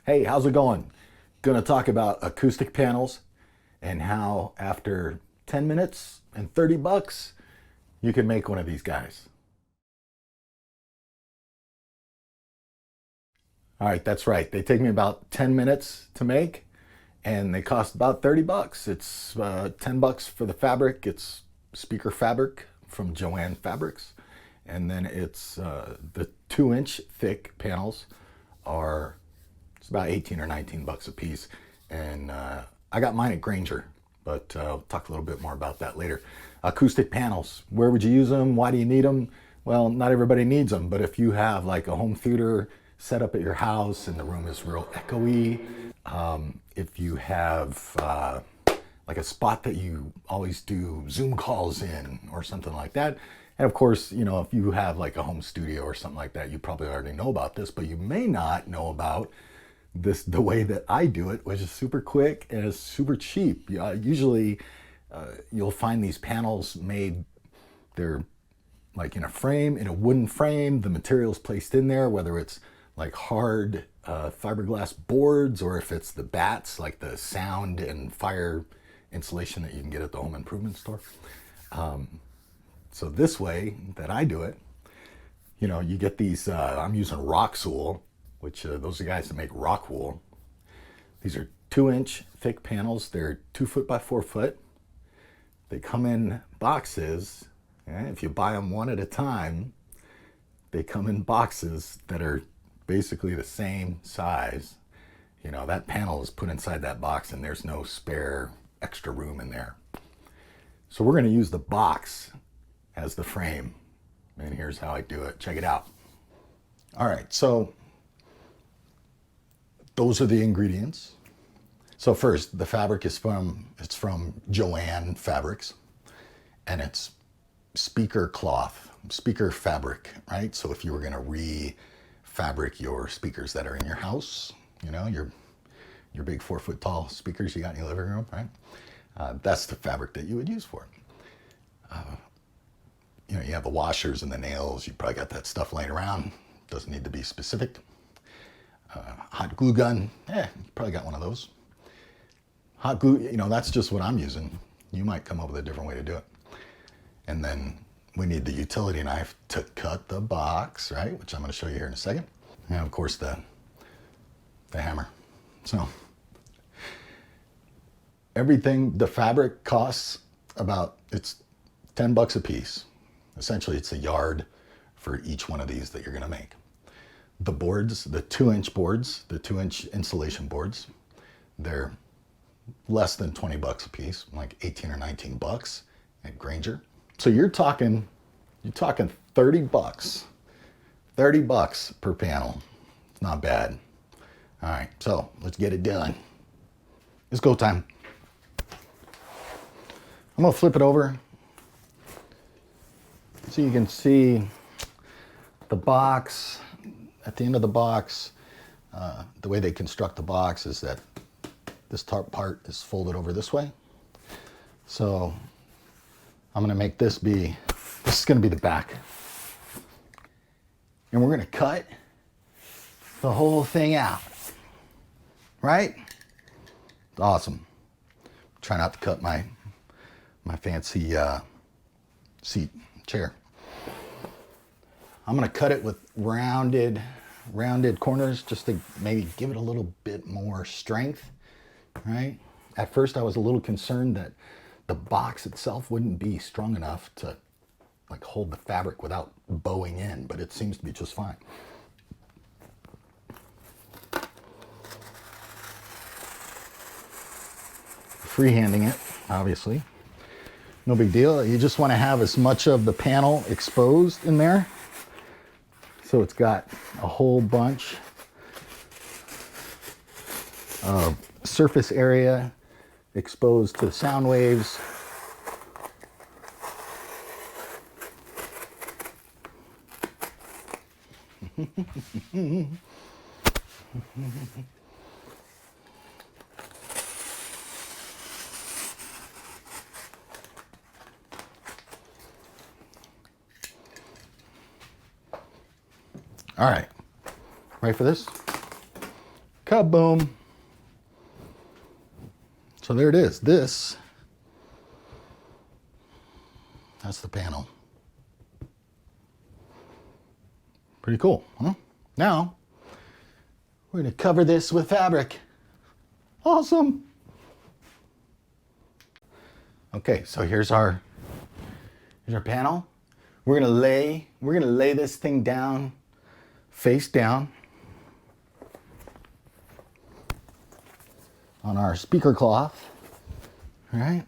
Hey, how's it going? Gonna talk about acoustic panels and how after 10 minutes and 30 bucks, you can make one of these guys. All right, that's right. They take me about 10 minutes to make and they cost about 30 bucks. It's 10 bucks for the fabric. It's speaker fabric from Joann Fabrics. And then it's the 2-inch thick panels are it's about 18 or 19 bucks a piece. And I got mine at Granger, but I'll talk a little bit more about that later. Acoustic panels, where would you use them? Why do you need them? Well, not everybody needs them, but if you have like a home theater set up at your house and the room is real echoey, if you have like a spot that you always do Zoom calls in or something like that. And of course, you know, if you have like a home studio or something like that, you probably already know about this, but you may not know about this the way that I do it, which is super quick and it's super cheap. Usually you'll find these panels made, they're like in a frame, in a wooden frame, the material's placed in there, whether it's like hard fiberglass boards or if it's the bats, like the sound and fire insulation that you can get at the home improvement store. So this way that I do it, you know, you get these, I'm using Roxul, which those are guys that make rock wool. These are 2-inch thick panels. They're 2 foot by 4 foot. They come in boxes. If you buy them one at a time, they come in boxes that are basically the same size. You know, that panel is put inside that box and there's no spare extra room in there. So we're going to use the box as the frame. And here's how I do it. Check it out. All right, so those are the ingredients. So first, the fabric is from Joann Fabrics, and it's speaker cloth, speaker fabric, right? So if you were gonna re-fabric your speakers that are in your house, you know, your big 4 foot tall speakers you got in your living room, right? That's the fabric that you would use for it. You know, you have the washers and the nails, you probably got that stuff laying around. Doesn't need to be specific. Hot glue gun, you probably got one of those. Hot glue, you know, that's just what I'm using. You might come up with a different way to do it. And then we need the utility knife to cut the box, right? Which I'm going to show you here in a second. And of course the hammer. So everything, the fabric costs about, it's 10 bucks a piece. Essentially it's a yard for each one of these that you're going to make. The boards, the 2-inch boards, the 2-inch insulation boards, they're less than 20 bucks a piece, like 18 or 19 bucks at Granger. So you're talking 30 bucks, 30 bucks per panel. It's not bad. All right, so let's get it done. It's go time. I'm gonna flip it over so you can see the box. At the end of the box, the way they construct the box is that this top part is folded over this way. So I'm gonna make this is gonna be the back. And we're gonna cut the whole thing out, right? Awesome. Try not to cut my fancy chair. I'm gonna cut it with rounded corners just to maybe give it a little bit more strength, right? At first I was a little concerned that the box itself wouldn't be strong enough to like hold the fabric without bowing in, but it seems to be just fine. Freehanding it, obviously. No big deal. You just want to have as much of the panel exposed in there. So it's got a whole bunch of surface area exposed to sound waves. All right, ready for this? Kaboom. So there it is. That's the panel. Pretty cool, huh? Now, we're gonna cover this with fabric. Awesome. Okay, so here's our panel. We're gonna lay this thing down, face down, on our speaker cloth. All right.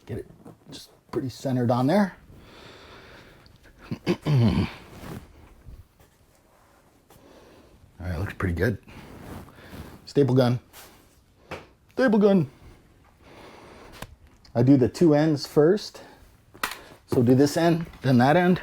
Get it just pretty centered on there. All right, looks pretty good. Staple gun. Staple gun. I do the two ends first. So do this end, then that end.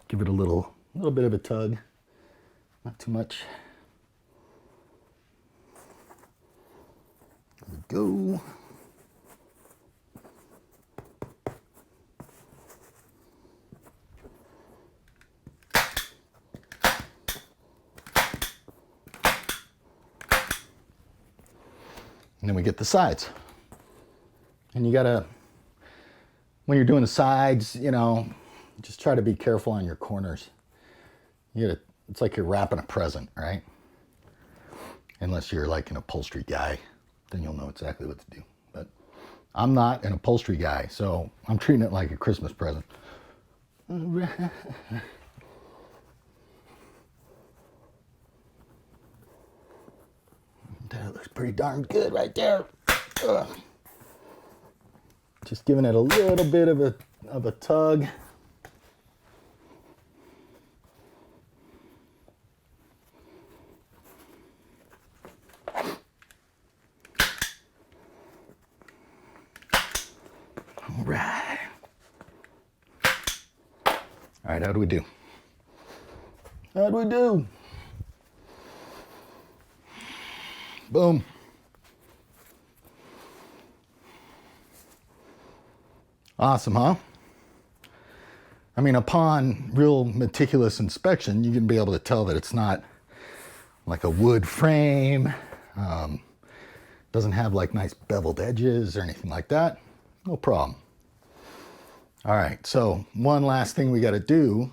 Give it a little bit of a tug, not too much. There we go. And then we get the sides. And you gotta, when you're doing the sides, you know, just try to be careful on your corners. It's like you're wrapping a present, right? Unless you're like an upholstery guy, then you'll know exactly what to do. But I'm not an upholstery guy, so I'm treating it like a Christmas present. That looks pretty darn good right there. Ugh. Just giving it a little bit of a tug. All right. All right, how do we do? How do we do? Boom. Awesome, huh? I mean, upon real meticulous inspection, you can be able to tell that it's not like a wood frame, doesn't have like nice beveled edges or anything like that. No problem. All right, so one last thing we got to do.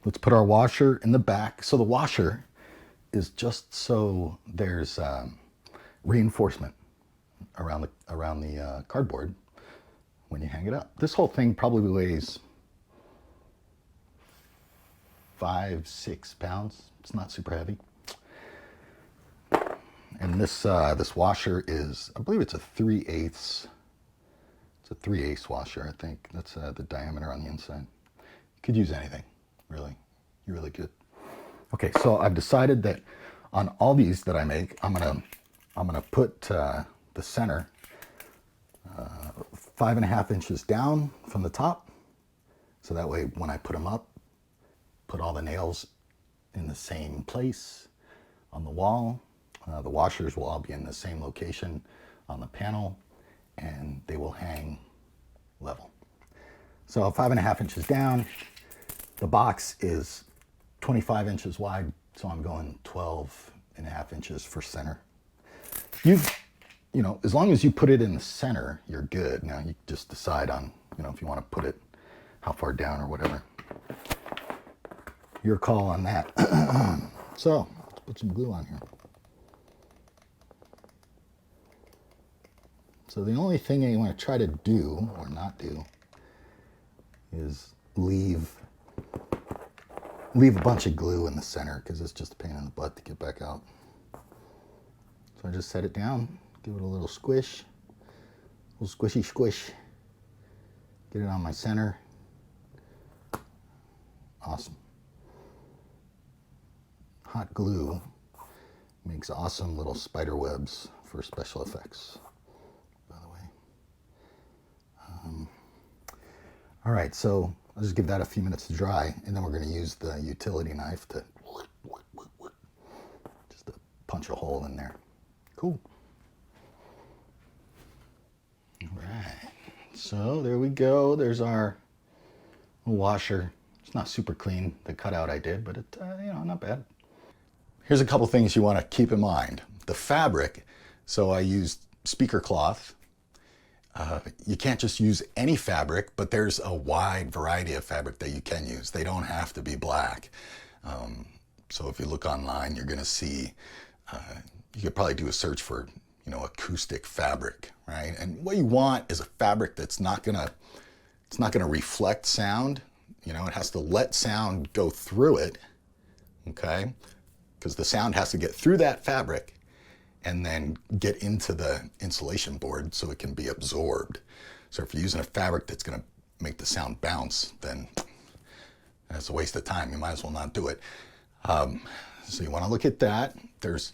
Let's put our washer in the back. So the washer is just so there's reinforcement around the cardboard when you hang it up. This whole thing probably weighs 5-6 pounds. It's not super heavy. And this washer is, I believe it's a 3/8. It's a 3/8 washer, I think. That's the diameter on the inside. You could use anything, really. You really could. Okay, so I've decided that on all these that I make, I'm gonna put the center 5.5 inches down from the top. So that way, when I put them up, put all the nails in the same place on the wall. The washers will all be in the same location on the panel, and they will hang level. So 5.5 inches down. The box is 25 inches wide, so I'm going 12.5 inches for center. You know, as long as you put it in the center, you're good. Now you just decide on, you know, if you want to put it how far down or whatever. Your call on that. So let's put some glue on here. So the only thing you want to try to do or not do is leave a bunch of glue in the center, because it's just a pain in the butt to get back out. So I just set it down, give it a little squish, a little squishy squish, get it on my center. Awesome. Hot glue makes awesome little spider webs for special effects, by the way. All right, so I'll just give that a few minutes to dry, and then we're going to use the utility knife to just to punch a hole in there. Cool. All right, so there we go. There's our washer. It's not super clean, the cutout I did, but it, not bad. Here's a couple things you want to keep in mind. The fabric, so I used speaker cloth. You can't just use any fabric, but there's a wide variety of fabric that you can use. They don't have to be black. So if you look online, you're going to see, you could probably do a search for, acoustic fabric, right? And what you want is a fabric that's it's not going to reflect sound. It has to let sound go through it, okay? Because the sound has to get through that fabric and then get into the insulation board so it can be absorbed. So if you're using a fabric that's going to make the sound bounce, then that's a waste of time. You might as well not do it. So you want to look at that. There's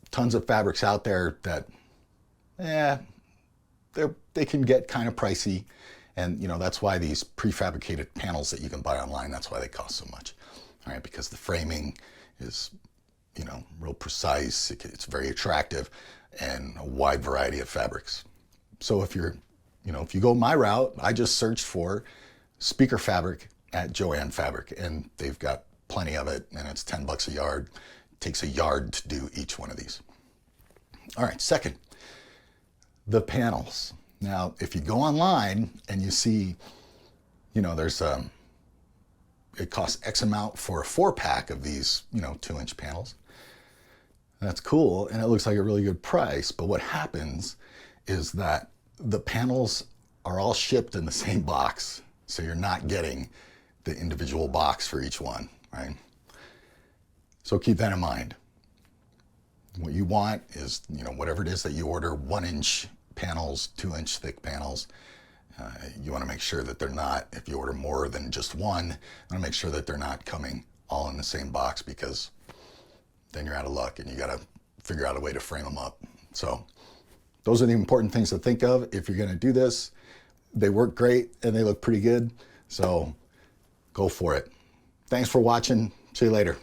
tons of fabrics out there that, they can get kind of pricey. And that's why these prefabricated panels that you can buy online, that's why they cost so much. All right, because the framing is, real precise, it's very attractive, and a wide variety of fabrics. So if you're, if you go my route, I just searched for speaker fabric at Joann Fabric, and they've got plenty of it, and it's 10 bucks a yard. It takes a yard to do each one of these. All right, second, the panels. Now, if you go online and you see, there's it costs X amount for a 4-pack of these, 2-inch panels. That's cool, and it looks like a really good price, but what happens is that the panels are all shipped in the same box, so you're not getting the individual box for each one, right? So keep that in mind. What you want is, whatever it is that you order, 1-inch panels, 2-inch thick panels, you want to make sure that they're not, if you order more than just one, you want to make sure that they're not coming all in the same box, because then you're out of luck and you got to figure out a way to frame them up. So those are the important things to think of if you're going to do this. They work great and they look pretty good, so go for it. Thanks for watching. See you later.